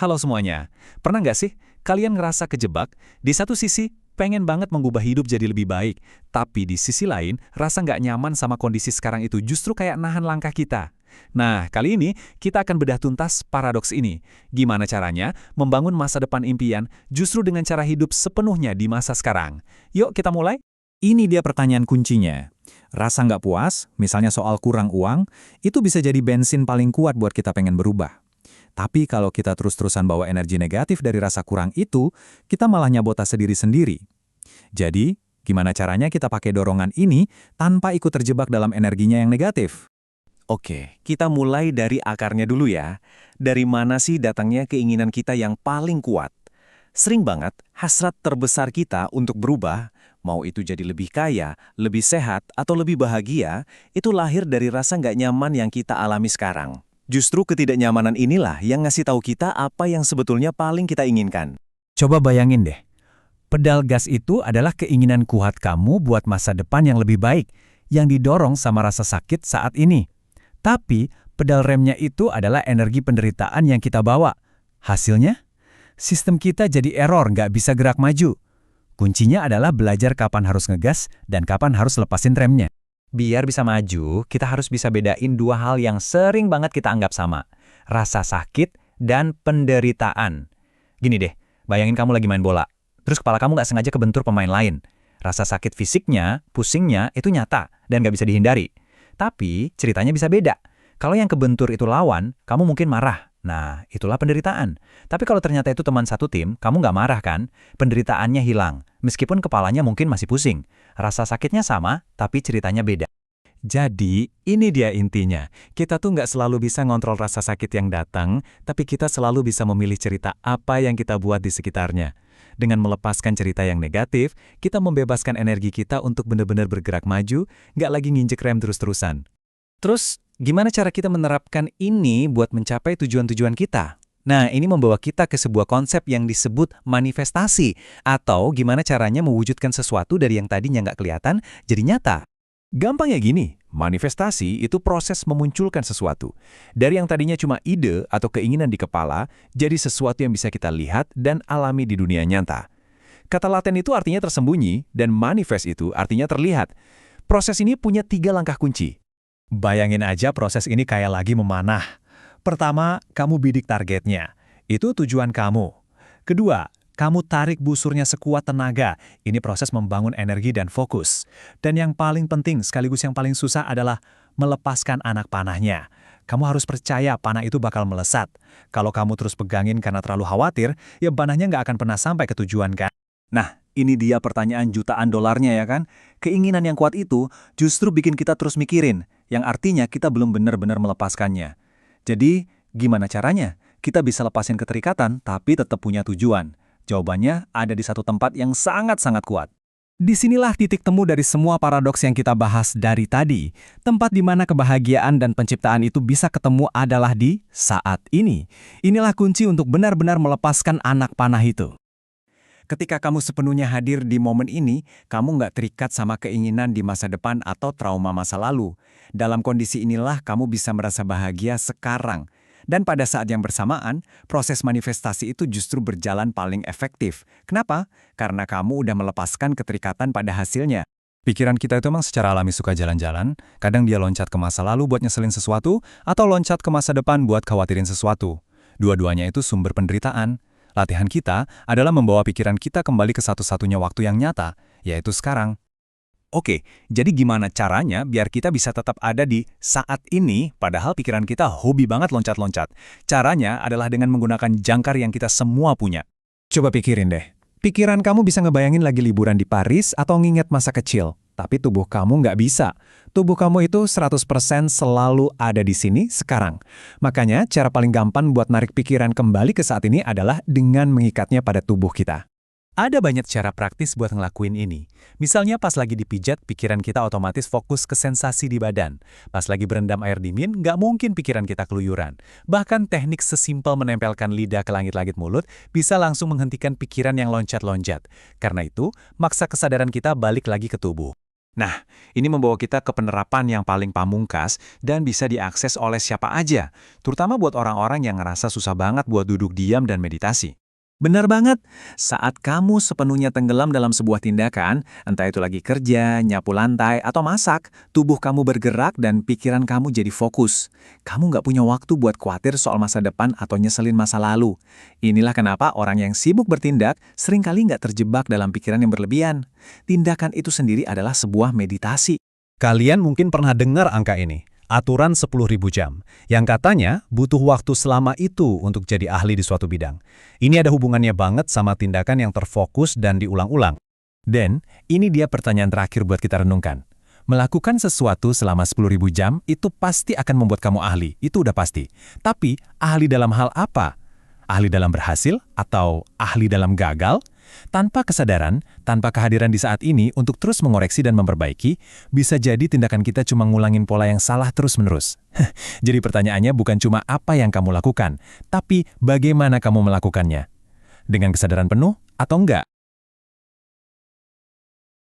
Halo semuanya, pernah nggak sih kalian ngerasa kejebak? Di satu sisi, pengen banget mengubah hidup jadi lebih baik, tapi di sisi lain, rasa nggak nyaman sama kondisi sekarang itu justru kayak nahan langkah kita. Nah, kali ini kita akan bedah tuntas paradoks ini. Gimana caranya membangun masa depan impian justru dengan cara hidup sepenuhnya di masa sekarang? Yuk kita mulai. Ini dia pertanyaan kuncinya. Rasa nggak puas, misalnya soal kurang uang, itu bisa jadi bensin paling kuat buat kita pengen berubah. Tapi kalau kita terus-terusan bawa energi negatif dari rasa kurang itu, kita malah nyabota sendiri-sendiri. Jadi, gimana caranya kita pakai dorongan ini tanpa ikut terjebak dalam energinya yang negatif? Oke, kita mulai dari akarnya dulu ya. Dari mana sih datangnya keinginan kita yang paling kuat? Sering banget, hasrat terbesar kita untuk berubah, mau itu jadi lebih kaya, lebih sehat, atau lebih bahagia, itu lahir dari rasa nggak nyaman yang kita alami sekarang. Justru ketidaknyamanan inilah yang ngasih tahu kita apa yang sebetulnya paling kita inginkan. Coba bayangin deh, pedal gas itu adalah keinginan kuat kamu buat masa depan yang lebih baik, yang didorong sama rasa sakit saat ini. Tapi, pedal remnya itu adalah energi penderitaan yang kita bawa. Hasilnya, sistem kita jadi error, nggak bisa gerak maju. Kuncinya adalah belajar kapan harus ngegas dan kapan harus lepasin remnya. Biar bisa maju, kita harus bisa bedain dua hal yang sering banget kita anggap sama. Rasa sakit dan penderitaan. Gini deh, bayangin kamu lagi main bola. Terus kepala kamu nggak sengaja kebentur pemain lain. Rasa sakit fisiknya, pusingnya, itu nyata dan nggak bisa dihindari. Tapi ceritanya bisa beda. Kalau yang kebentur itu lawan, kamu mungkin marah. Nah, itulah penderitaan. Tapi kalau ternyata itu teman satu tim, kamu nggak marah kan? Penderitaannya hilang. Meskipun kepalanya mungkin masih pusing. Rasa sakitnya sama, tapi ceritanya beda. Jadi, ini dia intinya. Kita tuh nggak selalu bisa ngontrol rasa sakit yang datang, tapi kita selalu bisa memilih cerita apa yang kita buat di sekitarnya. Dengan melepaskan cerita yang negatif, kita membebaskan energi kita untuk benar-benar bergerak maju, nggak lagi nginjek rem terus-terusan. Terus, gimana cara kita menerapkan ini buat mencapai tujuan-tujuan kita? Nah, ini membawa kita ke sebuah konsep yang disebut manifestasi, atau gimana caranya mewujudkan sesuatu dari yang tadinya nggak kelihatan jadi nyata. Gampangnya gini, manifestasi itu proses memunculkan sesuatu. Dari yang tadinya cuma ide atau keinginan di kepala, jadi sesuatu yang bisa kita lihat dan alami di dunia nyata. Kata laten itu artinya tersembunyi, dan manifest itu artinya terlihat. Proses ini punya 3 langkah kunci. Bayangin aja proses ini kayak lagi memanah. Pertama, kamu bidik targetnya. Itu tujuan kamu. Kedua, kamu tarik busurnya sekuat tenaga. Ini proses membangun energi dan fokus. Dan yang paling penting, sekaligus yang paling susah adalah melepaskan anak panahnya. Kamu harus percaya panah itu bakal melesat. Kalau kamu terus pegangin karena terlalu khawatir, ya panahnya nggak akan pernah sampai ke tujuan kan? Nah, ini dia pertanyaan jutaan dolarnya ya kan? Keinginan yang kuat itu justru bikin kita terus mikirin, yang artinya kita belum benar-benar melepaskannya. Jadi, gimana caranya? Kita bisa lepasin keterikatan, tapi tetap punya tujuan. Jawabannya ada di satu tempat yang sangat-sangat kuat. Disinilah titik temu dari semua paradoks yang kita bahas dari tadi. Tempat di mana kebahagiaan dan penciptaan itu bisa ketemu adalah di saat ini. Inilah kunci untuk benar-benar melepaskan anak panah itu. Ketika kamu sepenuhnya hadir di momen ini, kamu nggak terikat sama keinginan di masa depan atau trauma masa lalu. Dalam kondisi inilah kamu bisa merasa bahagia sekarang. Dan pada saat yang bersamaan, proses manifestasi itu justru berjalan paling efektif. Kenapa? Karena kamu udah melepaskan keterikatan pada hasilnya. Pikiran kita itu memang secara alami suka jalan-jalan, kadang dia loncat ke masa lalu buat nyeselin sesuatu, atau loncat ke masa depan buat khawatirin sesuatu. Dua-duanya itu sumber penderitaan. Latihan kita adalah membawa pikiran kita kembali ke satu-satunya waktu yang nyata, yaitu sekarang. Oke, jadi gimana caranya biar kita bisa tetap ada di saat ini, padahal pikiran kita hobi banget loncat-loncat? Caranya adalah dengan menggunakan jangkar yang kita semua punya. Coba pikirin deh, pikiran kamu bisa ngebayangin lagi liburan di Paris atau nginget masa kecil, tapi tubuh kamu nggak bisa. Tubuh kamu itu 100% selalu ada di sini sekarang. Makanya cara paling gampang buat narik pikiran kembali ke saat ini adalah dengan mengikatnya pada tubuh kita. Ada banyak cara praktis buat ngelakuin ini. Misalnya pas lagi dipijat, pikiran kita otomatis fokus ke sensasi di badan. Pas lagi berendam air dingin, nggak mungkin pikiran kita keluyuran. Bahkan teknik sesimpel menempelkan lidah ke langit-langit mulut bisa langsung menghentikan pikiran yang loncat-loncat. Karena itu, maksa kesadaran kita balik lagi ke tubuh. Nah, ini membawa kita ke penerapan yang paling pamungkas dan bisa diakses oleh siapa aja, terutama buat orang-orang yang ngerasa susah banget buat duduk diam dan meditasi. Benar banget, saat kamu sepenuhnya tenggelam dalam sebuah tindakan, entah itu lagi kerja, nyapu lantai, atau masak, tubuh kamu bergerak dan pikiran kamu jadi fokus. Kamu nggak punya waktu buat khawatir soal masa depan atau nyeselin masa lalu. Inilah kenapa orang yang sibuk bertindak seringkali nggak terjebak dalam pikiran yang berlebihan. Tindakan itu sendiri adalah sebuah meditasi. Kalian mungkin pernah dengar angka ini, aturan 10.000 jam, yang katanya butuh waktu selama itu untuk jadi ahli di suatu bidang. Ini ada hubungannya banget sama tindakan yang terfokus dan diulang-ulang. Dan ini dia pertanyaan terakhir buat kita renungkan. Melakukan sesuatu selama 10.000 jam itu pasti akan membuat kamu ahli, itu udah pasti. Tapi ahli dalam hal apa? Ahli dalam berhasil atau ahli dalam gagal? Tanpa kesadaran, tanpa kehadiran di saat ini untuk terus mengoreksi dan memperbaiki, bisa jadi tindakan kita cuma ngulangin pola yang salah terus-menerus. Jadi pertanyaannya bukan cuma apa yang kamu lakukan, tapi bagaimana kamu melakukannya. Dengan kesadaran penuh atau enggak?